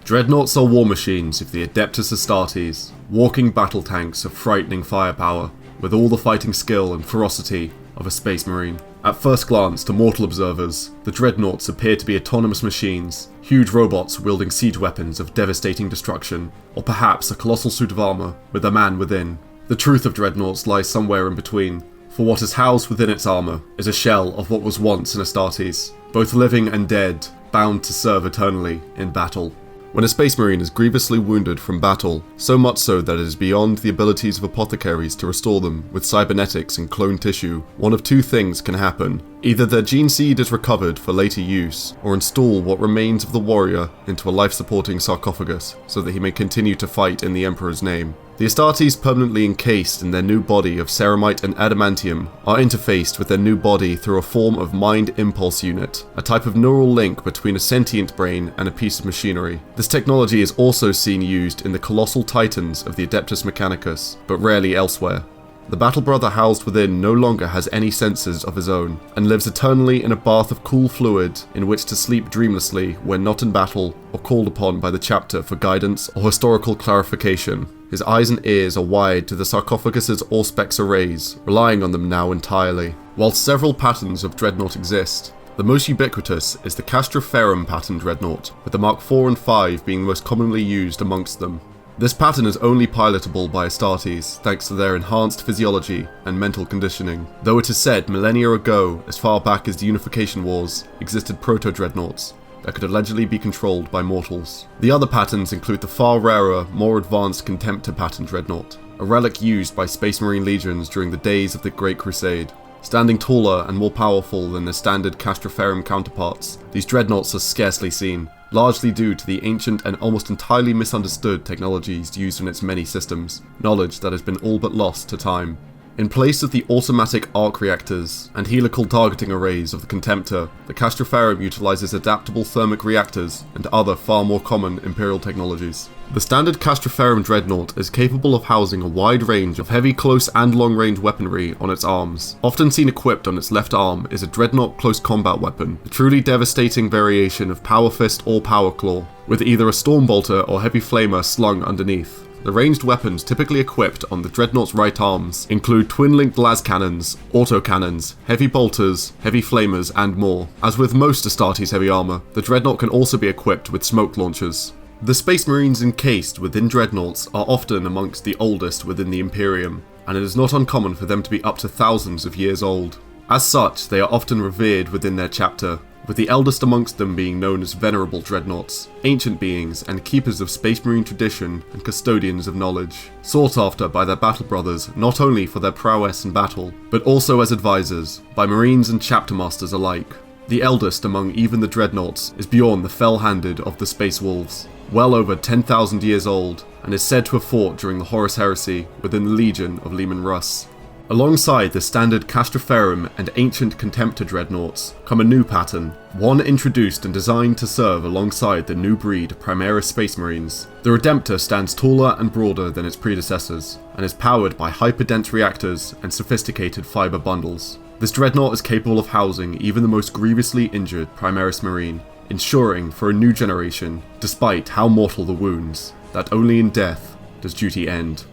Dreadnoughts are war machines of the Adeptus Astartes, walking battle tanks of frightening firepower, with all the fighting skill and ferocity of a space marine. At first glance to mortal observers, the Dreadnoughts appear to be autonomous machines, huge robots wielding siege weapons of devastating destruction, or perhaps a colossal suit of armour with a man within. The truth of Dreadnoughts lies somewhere in between, for what is housed within its armour is a shell of what was once an Astartes, both living and dead, bound to serve eternally in battle. When a space marine is grievously wounded from battle, so much so that it is beyond the abilities of apothecaries to restore them with cybernetics and clone tissue, one of two things can happen. Either their gene seed is recovered for later use, or install what remains of the warrior into a life-supporting sarcophagus, so that he may continue to fight in the Emperor's name. The Astartes, permanently encased in their new body of ceramite and adamantium, are interfaced with their new body through a form of mind impulse unit, a type of neural link between a sentient brain and a piece of machinery. This technology is also seen used in the colossal titans of the Adeptus Mechanicus, but rarely elsewhere. The battle brother housed within no longer has any senses of his own, and lives eternally in a bath of cool fluid in which to sleep dreamlessly when not in battle or called upon by the chapter for guidance or historical clarification. His eyes and ears are wired to the sarcophagus's Auspex arrays, relying on them now entirely. While several patterns of Dreadnought exist, the most ubiquitous is the Castroferum pattern Dreadnought, with the Mark IV and V being the most commonly used amongst them. This pattern is only pilotable by Astartes thanks to their enhanced physiology and mental conditioning, though it is said millennia ago, as far back as the Unification Wars, existed proto-dreadnoughts that could allegedly be controlled by mortals. The other patterns include the far rarer, more advanced Contemptor pattern Dreadnought, a relic used by Space Marine legions during the days of the Great Crusade. Standing taller and more powerful than their standard Castroferum counterparts, these Dreadnoughts are scarcely seen, largely due to the ancient and almost entirely misunderstood technologies used in its many systems, knowledge that has been all but lost to time. In place of the automatic arc reactors and helical targeting arrays of the Contemptor, the Castroferum utilizes adaptable thermic reactors and other far more common Imperial technologies. The standard Castroferum Dreadnought is capable of housing a wide range of heavy close and long range weaponry on its arms. Often seen equipped on its left arm is a Dreadnought close combat weapon, a truly devastating variation of Power Fist or Power Claw, with either a Stormbolter or Heavy Flamer slung underneath. The ranged weapons typically equipped on the Dreadnought's right arms include twin-linked las cannons, autocannons, heavy bolters, heavy flamers, and more. As with most Astartes heavy armor, the Dreadnought can also be equipped with smoke launchers. The Space Marines encased within Dreadnoughts are often amongst the oldest within the Imperium, and it is not uncommon for them to be up to thousands of years old. As such, they are often revered within their chapter, with the eldest amongst them being known as Venerable Dreadnoughts, ancient beings and keepers of Space Marine tradition and custodians of knowledge, sought after by their battle brothers not only for their prowess in battle, but also as advisors, by Marines and chapter masters alike. The eldest among even the Dreadnoughts is Bjorn the Fell-Handed of the Space Wolves, well over 10,000 years old, and is said to have fought during the Horus Heresy within the Legion of Leman Russ. Alongside the standard Castroferum and ancient Contemptor Dreadnoughts come a new pattern, one introduced and designed to serve alongside the new breed Primaris Space Marines. The Redemptor stands taller and broader than its predecessors, and is powered by hyperdense reactors and sophisticated fiber bundles. This Dreadnought is capable of housing even the most grievously injured Primaris Marine, ensuring for a new generation, despite how mortal the wounds, that only in death does duty end.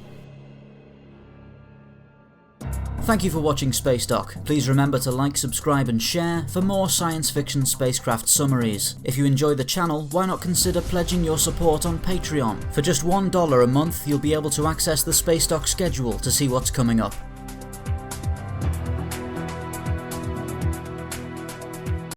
Thank you for watching Spacedock. Please remember to like, subscribe and share for more science fiction spacecraft summaries. If you enjoy the channel, why not consider pledging your support on Patreon? For just $1 a month, you'll be able to access the Spacedock schedule to see what's coming up.